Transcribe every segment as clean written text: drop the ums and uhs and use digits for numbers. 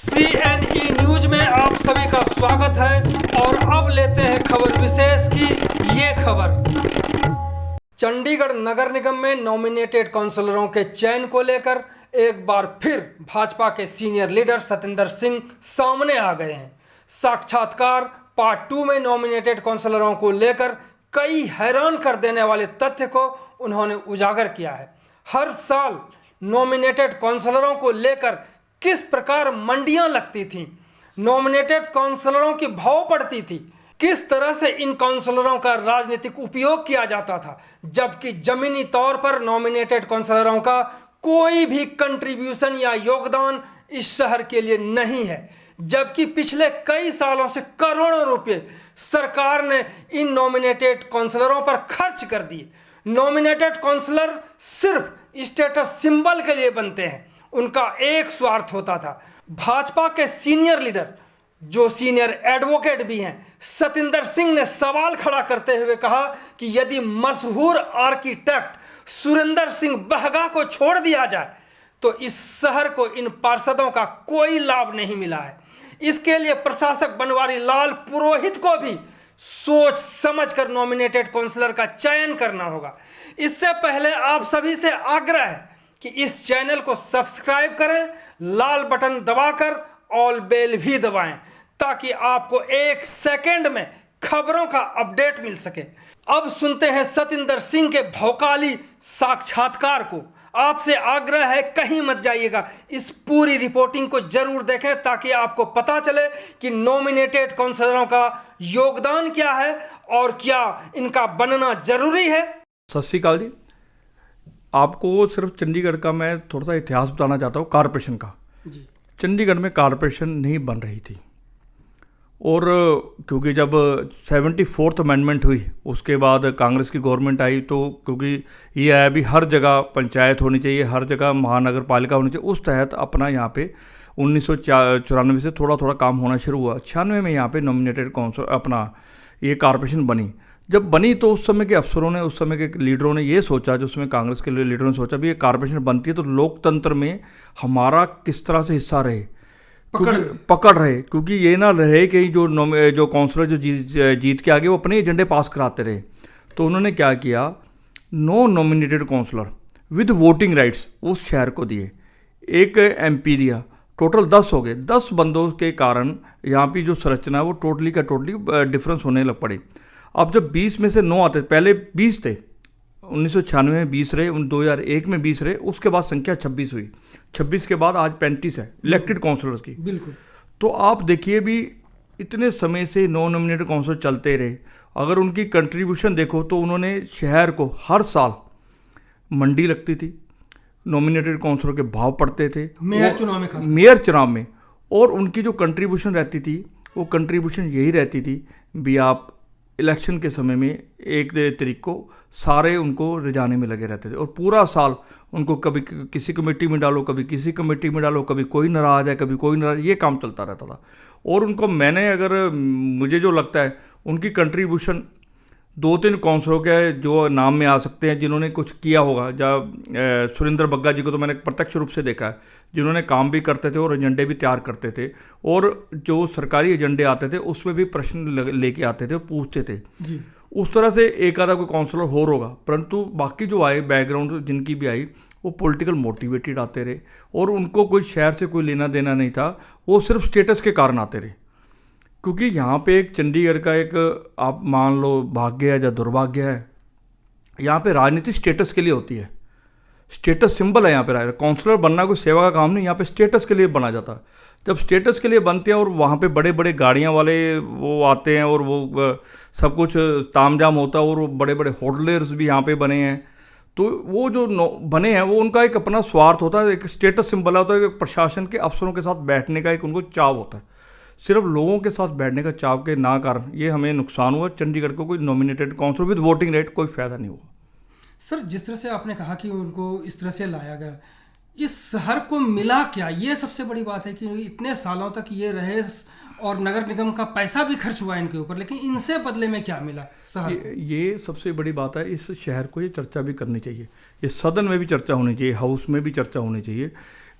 CNE news में आप सभी का स्वागत है और अब लेते हैं खबर विशेष की ये खबर। चंडीगढ़ नगर निगम में नॉमिनेटेड काउंसलरों के चयन को लेकर एक बार फिर भाजपा के सीनियर लीडर सतिंदर सिंह सामने आ गए हैं। साक्षात्कार पार्ट 2 में नॉमिनेटेड काउंसलरों को लेकर कई हैरान कर देने वाले तथ्य को उन्होंने उजागर किया है। हर साल नॉमिनेटेड काउंसलरों को लेकर किस प्रकार मंडियां लगती थीं, नॉमिनेटेड काउंसलरों की भाव पड़ती थी, किस तरह से इन काउंसलरों का राजनीतिक उपयोग किया जाता था, जबकि जमीनी तौर पर नॉमिनेटेड काउंसलरों का कोई भी कंट्रीब्यूशन या योगदान इस शहर के लिए नहीं है, जबकि पिछले कई सालों से करोड़ों रुपए सरकार ने इन नॉमिनेटेड काउंसलरों पर खर्च कर दिए। नॉमिनेटेड काउंसलर सिर्फ स्टेटस सिंबल के लिए बनते हैं, उनका एक स्वार्थ होता था। भाजपा के सीनियर लीडर जो सीनियर एडवोकेट भी हैं, सतिंदर सिंह ने सवाल खड़ा करते हुए कहा कि यदि मशहूर आर्किटेक्ट सुरेंद्र सिंह बहगा को छोड़ दिया जाए तो इस शहर को इन पार्षदों का कोई लाभ नहीं मिला है। इसके लिए प्रशासक बनवारी लाल पुरोहित को भी सोच समझकर नॉमिनेटेड काउंसलर का चयन करना होगा। इससे पहले आप सभी से आग्रह है कि इस चैनल को सब्सक्राइब करें, लाल बटन दबाकर ऑल बेल भी दबाएं ताकि आपको एक सेकंड में खबरों का अपडेट मिल सके। अब सुनते हैं सतिंदर सिंह के भौकाली साक्षात्कार को। आपसे आग्रह है कहीं मत जाइएगा, इस पूरी रिपोर्टिंग को जरूर देखें ताकि आपको पता चले कि नॉमिनेटेड काउंसलरों का योगदान क्या है और क्या इनका बनना जरूरी है। सत श्री अकाल जी। आपको सिर्फ चंडीगढ़ का मैं थोड़ा सा इतिहास बताना चाहता हूँ कॉरपोरेशन का। चंडीगढ़ में कॉरपोरेशन नहीं बन रही थी और क्योंकि जब 74th अमेंडमेंट हुई उसके बाद कांग्रेस की गवर्नमेंट आई तो क्योंकि ये आया भी हर जगह पंचायत होनी चाहिए, हर जगह महानगर पालिका होनी चाहिए, उस तहत अपना यहाँ पे 1994 से थोड़ा थोड़ा काम होना शुरू हुआ। 96 में यहाँ पे नॉमिनेटेड काउंसिल अपना ये कॉरपोरेशन बनी। जब बनी तो उस समय के अफसरों ने, उस समय के लीडरों ने ये सोचा, जो उसमें कांग्रेस के लीडरों ने सोचा भी ये कॉरपोरेशन बनती है तो लोकतंत्र में हमारा किस तरह से हिस्सा रहे, पकड़ रहे, क्योंकि ये ना रहे कि जो काउंसलर जो जीत के आगे वो अपने एजेंडे पास कराते रहे। तो उन्होंने क्या किया, no nominated councillor with voting rights उस शहर को दिए, एक MP दिया, टोटल 10 हो गए। 10 बंदों के कारण यहाँ की जो संरचना है वो टोटली का टोटली डिफरेंस होने लग पड़ी। अब जब 20 में से 9 आते, पहले 20 थे, 1996 में 20 रहे, 2001 में 20 रहे, उसके बाद संख्या 26 हुई, 26 के बाद आज 35 है इलेक्टेड काउंसलर्स की। बिल्कुल। तो आप देखिए भी इतने समय से नॉन नॉमिनेटेड काउंसलर चलते रहे। अगर उनकी कंट्रीब्यूशन देखो तो उन्होंने शहर को हर साल मंडी लगती थी, नॉमिनेटेड काउंसलर के भाव पड़ते थे मेयर चुनाव में, और उनकी जो कंट्रीब्यूशन रहती थी वो कंट्रीब्यूशन यही रहती थी भी आप इलेक्शन के समय में 1 तारीख को सारे उनको रिजाने में लगे रहते थे और पूरा साल उनको कभी किसी कमेटी में डालो, कभी किसी कमेटी में डालो, कभी कोई नाराज है, कभी कोई नाराज, ये काम चलता रहता था। और उनको मैंने अगर मुझे जो लगता है उनकी कंट्रीब्यूशन 2-3 काउंसलरों के जो नाम में आ सकते हैं जिन्होंने कुछ किया होगा। जब सुरेंद्र बग्गा जी को तो मैंने प्रत्यक्ष रूप से देखा है, जिन्होंने काम भी करते थे और एजेंडे भी तैयार करते थे, और जो सरकारी एजेंडे आते थे उसमें भी प्रश्न लेके आते थे और पूछते थे जी। उस तरह से एक आधा कोई काउंसलर और होगा, परंतु बाकी जो आए बैकग्राउंड जिनकी भी आई वो पॉलिटिकल मोटिवेटेड आते रहे और उनको कोई शहर से कोई लेना देना नहीं था, वो सिर्फ स्टेटस के कारण आते रहे। क्योंकि यहाँ पे एक चंडीगढ़ का एक आप मान लो भाग्य है या दुर्भाग्य है, यहाँ पे राजनीति स्टेटस के लिए होती है, स्टेटस सिंबल है यहाँ पे। काउंसलर बनना कोई सेवा का काम नहीं, यहाँ पे स्टेटस के लिए बना जाता है। जब स्टेटस के लिए बनते हैं और वहाँ पे बड़े बड़े गाड़ियाँ वाले वो आते हैं और वो सब कुछ तामझाम होता है और वो बड़े बड़े होटलर्स भी यहाँ पे बने हैं, तो वो जो बने हैं वो उनका एक अपना स्वार्थ होता है, एक स्टेटस सिंबल होता है, प्रशासन के अफसरों के साथ बैठने का एक उनको चाव होता है। सिर्फ लोगों के साथ बैठने का चाव के ना कारण ये हमें नुकसान हुआ। चंडीगढ़ को कोई nominated councillor with voting right कोई फायदा नहीं हुआ। सर, जिस तरह से आपने कहा कि उनको इस तरह से लाया गया, इस शहर को मिला क्या? ये सबसे बड़ी बात है कि इतने सालों तक ये रहे और नगर निगम का पैसा भी खर्च हुआ इनके ऊपर, लेकिन इनसे बदले में क्या मिला शहर? ये सबसे बड़ी बात है। इस शहर को ये चर्चा भी करनी चाहिए, ये सदन में भी चर्चा होनी चाहिए, हाउस में भी चर्चा होनी चाहिए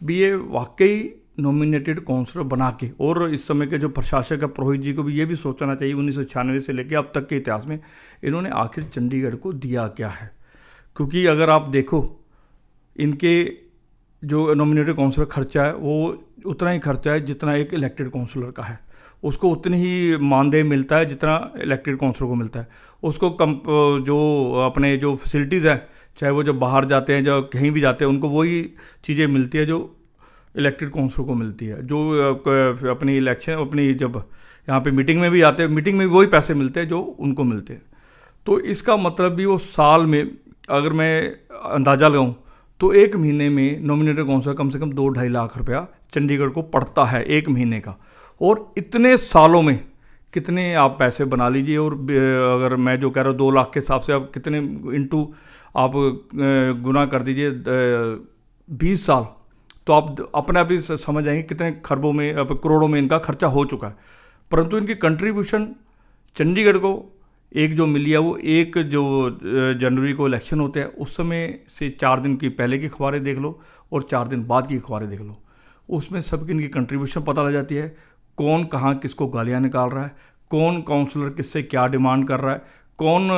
भी। ये वाकई नॉमिनेटेड काउंसलर बना के, और इस समय के जो प्रशासक है पुरोहित जी को भी ये भी सोचना चाहिए 1996 से लेकर अब तक के इतिहास में इन्होंने आखिर चंडीगढ़ को दिया क्या है। क्योंकि अगर आप देखो इनके जो नॉमिनेटेड काउंसलर खर्चा है वो उतना ही खर्चा है जितना एक इलेक्टेड काउंसलर का है, उसको उतनी ही मानदेय मिलता है जितना इलेक्टेड काउंसलर को मिलता है। उसको जो अपने जो फैसिलिटीज़ हैं, चाहे वो जब बाहर जाते हैं जो कहीं भी जाते हैं उनको वही चीज़ें मिलती है जो इलेक्टेड काउंसलर को मिलती है। जो अपनी इलेक्शन अपनी जब यहाँ पे मीटिंग में भी आते हैं, मीटिंग में भी वही पैसे मिलते हैं जो उनको मिलते हैं। तो इसका मतलब भी वो साल में अगर मैं अंदाज़ा लगाऊँ तो एक महीने में नॉमिनेटेड काउंसलर कम से कम 2-2.5 लाख रुपया चंडीगढ़ को पड़ता है एक महीने का। और इतने सालों में कितने आप पैसे बना लीजिए, और अगर मैं जो कह रहा हूँ 2 लाख के हिसाब से आप कितने इंटू आप गुना कर दीजिए 20 साल, तो आप अपने आप ही समझ जाएंगे कितने खरबों में करोड़ों में इनका खर्चा हो चुका है। परंतु इनकी कंट्रीब्यूशन चंडीगढ़ को एक जो मिली है वो एक जो जनवरी को इलेक्शन होते हैं उस समय से 4 दिन की पहले की अखबारें देख लो और 4 दिन बाद की अखबारें देख लो, उसमें सबकी इनकी कंट्रीब्यूशन पता लग जाती है। कौन कहाँ किसको गालियाँ निकाल रहा है, कौन काउंसलर किससे क्या डिमांड कर रहा है, कौन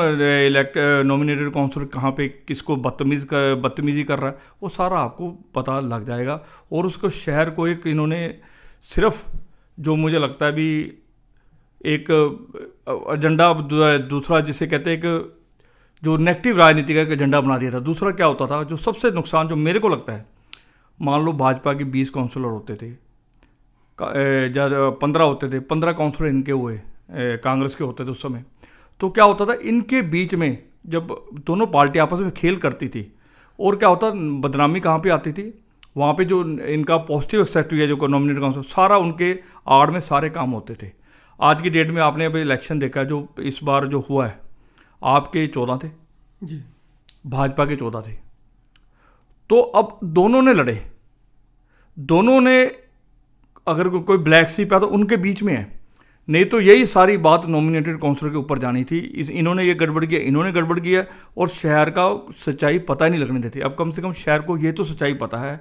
नॉमिनेटेड काउंसलर कहाँ पे किसको बदतमीजी कर रहा है, वो सारा आपको पता लग जाएगा। और उसको शहर को एक इन्होंने सिर्फ जो मुझे लगता है भी एक एजेंडा दूसरा जिसे कहते हैं एक जो नेगेटिव राजनीति का एक एजेंडा बना दिया था। दूसरा क्या होता था जो सबसे नुकसान जो मेरे को लगता है, मान लो भाजपा के 20 काउंसलर होते थे, 15 होते थे, 15 काउंसलर इनके हुए कांग्रेस के होते थे उस समय, तो क्या होता था इनके बीच में जब दोनों पार्टी आपस में खेल करती थी और क्या होता बदनामी कहाँ पे आती थी, वहाँ पे जो इनका पॉजिटिव एक्सेप्ट जो नॉमिनेटेड काउंसलर सारा उनके आड़ में सारे काम होते थे। आज की डेट में आपने अभी इलेक्शन देखा जो इस बार जो हुआ है, आपके 14 थे जी, भाजपा के 14 थे, तो अब दोनों ने लड़े, दोनों ने अगर कोई ब्लैक शीप है तो उनके बीच में है, नहीं तो यही सारी बात नॉमिनेटेड काउंसलर के ऊपर जानी थी। इन्होंने ये गड़बड़ किया, इन्होंने गड़बड़ किया और शहर का सच्चाई पता ही नहीं लगने देती। अब कम से कम शहर को ये तो सच्चाई पता है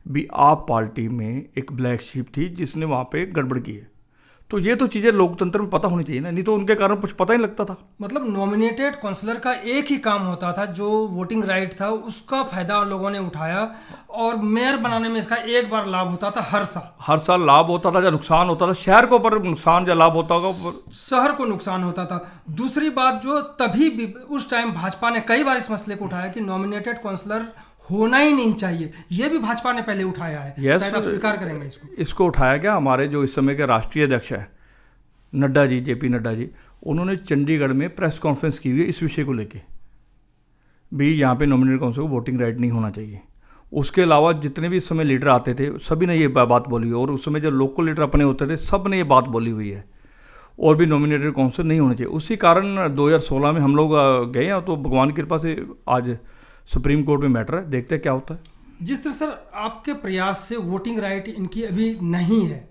भी आप पार्टी में एक ब्लैक शीप थी जिसने वहाँ पे गड़बड़ की है, तो ये तो चीज़ें लोकतंत्र में पता होनी चाहिए ना, नहीं तो उनके कारण कुछ पता ही नहीं लगता था। मतलब नॉमिनेटेड काउंसलर का एक ही काम होता था, जो वोटिंग राइट था उसका फायदा लोगों ने उठाया और मेयर बनाने में इसका एक बार लाभ होता था हर साल लाभ होता था या नुकसान होता था, शहर को पर नुकसान या लाभ होता होगा, शहर को नुकसान होता था। दूसरी बात जो तभी भी उस टाइम भाजपा ने कई बार इस मसले को उठाया कि नॉमिनेटेड काउंसलर होना ही नहीं चाहिए, ये भी भाजपा ने पहले उठाया है। शायद आप स्वीकार करेंगे इसको उठाया गया। हमारे जो इस समय के राष्ट्रीय अध्यक्ष है नड्डा जी, जेपी नड्डा जी, उन्होंने चंडीगढ़ में प्रेस कॉन्फ्रेंस की हुई है इस विषय को लेके भी यहाँ पे नॉमिनेटेड काउंसिल को वोटिंग राइट नहीं होना चाहिए। उसके अलावा जितने भी इस समय लीडर आते थे सभी ने ये बात बोली है, और उस समय जो लोकल लीडर अपने होते थे सब ने ये बात बोली हुई है, और भी नॉमिनेटेड काउंसिल नहीं होना चाहिए। उसी कारण 2016 में हम लोग गए हैं, तो भगवान की कृपा से आज सुप्रीम कोर्ट में मैटर है, देखते हैं क्या होता है। जिस तरह सर आपके प्रयास से वोटिंग राइट इनकी अभी नहीं है,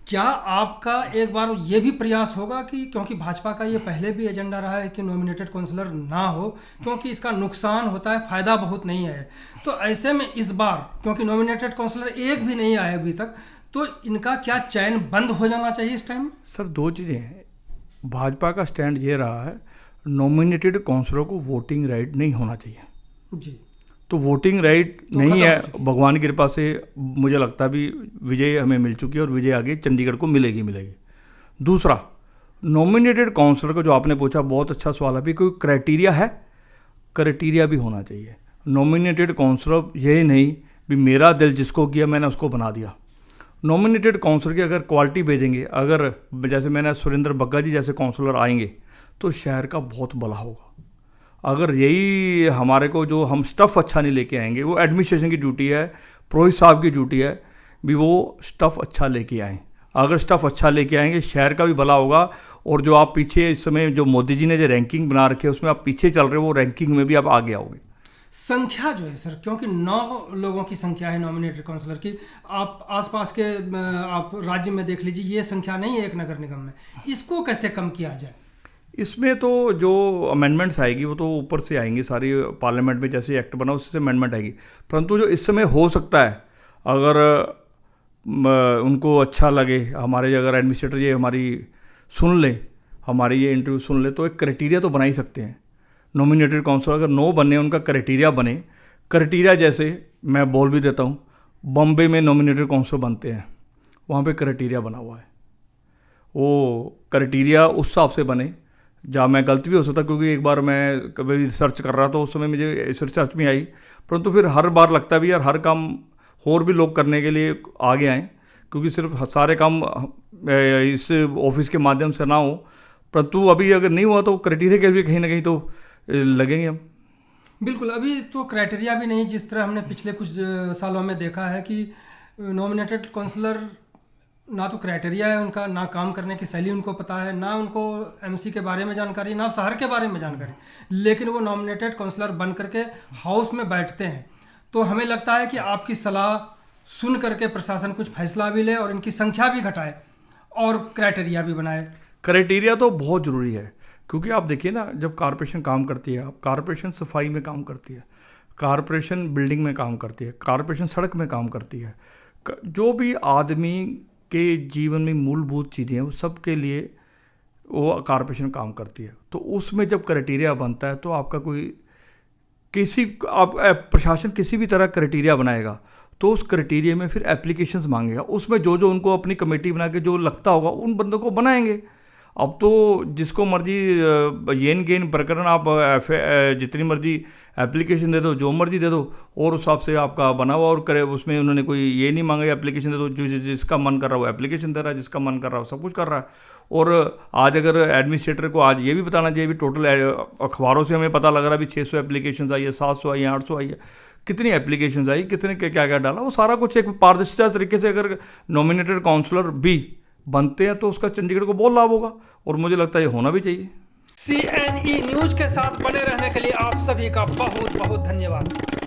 क्या आपका एक बार ये भी प्रयास होगा कि, क्योंकि भाजपा का ये पहले भी एजेंडा रहा है कि नॉमिनेटेड काउंसलर ना हो क्योंकि इसका नुकसान होता है, फायदा बहुत नहीं है, तो ऐसे में इस बार क्योंकि नॉमिनेटेड काउंसलर एक भी नहीं आया अभी तक, तो इनका क्या चयन बंद हो जाना चाहिए इस टाइम में? सर दो चीज़ें हैं, भाजपा का स्टैंड ये रहा है नॉमिनेटेड काउंसलरों को वोटिंग राइट नहीं होना चाहिए जी, तो वोटिंग राइट तो नहीं है, भगवान की कृपा से मुझे लगता है भी विजय हमें मिल चुकी है और विजय आगे चंडीगढ़ को मिलेगी। दूसरा, नॉमिनेटेड काउंसलर को जो आपने पूछा बहुत अच्छा सवाल है, भी कोई क्राइटेरिया है? क्राइटेरिया भी होना चाहिए। नॉमिनेटेड काउंसलर यही नहीं भी मेरा दिल जिसको किया मैंने उसको बना दिया। नॉमिनेटेड काउंसलर की अगर क्वालिटी भेजेंगे, अगर जैसे मैंने सुरेंद्र बग्गा जी जैसे काउंसलर आएंगे तो शहर का बहुत भला होगा। अगर यही हमारे को जो हम स्टफ़ अच्छा नहीं लेके आएंगे, वो एडमिनिस्ट्रेशन की ड्यूटी है, पुरोहित साहब की ड्यूटी है भी वो स्टफ़ अच्छा लेके आएँ। अगर स्टफ़ अच्छा लेके आएंगे शहर का भी भला होगा, और जो आप पीछे इस समय जो मोदी जी ने जो रैंकिंग बना रखी है उसमें आप पीछे चल रहे हो, वो रैंकिंग में भी आप आगे आओगे। संख्या जो है सर, क्योंकि 9 लोगों की संख्या है नॉमिनेटेड काउंसलर की, आप आसपास के आप राज्य में देख लीजिए, ये संख्या नहीं है एक नगर निगम में, इसको कैसे कम किया जाए? इसमें तो जो अमेंडमेंट्स आएगी वो तो ऊपर से आएंगी, सारी पार्लियामेंट में जैसे एक्ट बना उससे अमेंडमेंट आएगी, परंतु जो इस समय हो सकता है, अगर उनको अच्छा लगे, हमारे अगर एडमिनिस्ट्रेटर ये हमारी सुन ले, हमारी ये इंटरव्यू सुन ले, तो एक क्राइटेरिया तो बना ही सकते हैं। नॉमिनेटेड काउंसिलर अगर 9 बने, उनका क्राइटेरिया बने। क्राइटेरिया जैसे मैं बोल भी देता हूँ, बॉम्बे में नॉमिनेटेड काउंसिलर बनते हैं, वहाँ पे क्राइटेरिया बना हुआ है। वो क्राइटेरिया उस हिसाब से बने, जहाँ मैं गलती भी हो सकता, क्योंकि एक बार मैं कभी रिसर्च कर रहा था, उस समय मुझे इस रिसर्च में आई, परंतु फिर हर बार लगता भी यार हर काम और भी लोग करने के लिए आगे आएँ, क्योंकि सिर्फ सारे काम इस ऑफिस के माध्यम से ना हो, परंतु अभी अगर नहीं हुआ तो क्राइटेरिया के भी कहीं ना कहीं तो लगेंगे हम। बिल्कुल, अभी तो क्राइटेरिया भी नहीं, जिस तरह हमने पिछले कुछ सालों में देखा है कि नॉमिनेटेड काउंसलर ना तो क्राइटेरिया है उनका, ना काम करने की शैली उनको पता है, ना उनको एमसी के बारे में जानकारी, ना शहर के बारे में जानकारी, लेकिन वो नॉमिनेटेड काउंसलर बन करके हाउस में बैठते हैं। तो हमें लगता है कि आपकी सलाह सुन करके प्रशासन कुछ फैसला भी ले और इनकी संख्या भी घटाए और क्राइटेरिया भी बनाए। क्राइटेरिया तो बहुत ज़रूरी है, क्योंकि आप देखिए ना, जब कॉरपोरेशन काम करती है, कॉरपोरेशन सफाई में काम करती है, कॉरपोरेशन बिल्डिंग में काम करती है, कॉरपोरेशन सड़क में काम करती है, जो भी आदमी के जीवन में मूलभूत चीज़ें हैं वो सब के लिए वो कॉरपोरेशन काम करती है। तो उसमें जब क्राइटेरिया बनता है तो आपका कोई आप प्रशासन किसी भी तरह क्राइटेरिया बनाएगा तो उस क्राइटेरिया में फिर एप्लीकेशंस मांगेगा, उसमें जो जो उनको अपनी कमेटी बना के जो लगता होगा उन बंदों को बनाएंगे। अब तो जिसको मर्जी येन गेन प्रकरण आप जितनी मर्जी एप्लीकेशन दे दो, जो मर्जी दे दो, और उस हिसाब से आपका बना हुआ और करे, उसमें उन्होंने कोई ये नहीं मांगा एप्लीकेशन दे दो, जो जिसका मन कर रहा है वो एप्लीकेशन दे रहा है, जिसका मन कर रहा है वो सब कुछ कर रहा है। और आज अगर एडमिनिस्ट्रेटर को आज ये भी बताना चाहिए, भी टोटल अखबारों से हमें पता लग रहा है भी 600 एप्लीकेशन आई है, 700 आई है, 800 आई है, कितनी एप्लीकेशन आई, कितने क्या क्या डाला, वो सारा कुछ एक पारदर्शिता तरीके से अगर नॉमिनेटेड काउंसलर भी बनते हैं तो उसका चंडीगढ़ को बहुत लाभ होगा, और मुझे लगता है ये होना भी चाहिए। CNE न्यूज के साथ बने रहने के लिए आप सभी का बहुत बहुत धन्यवाद।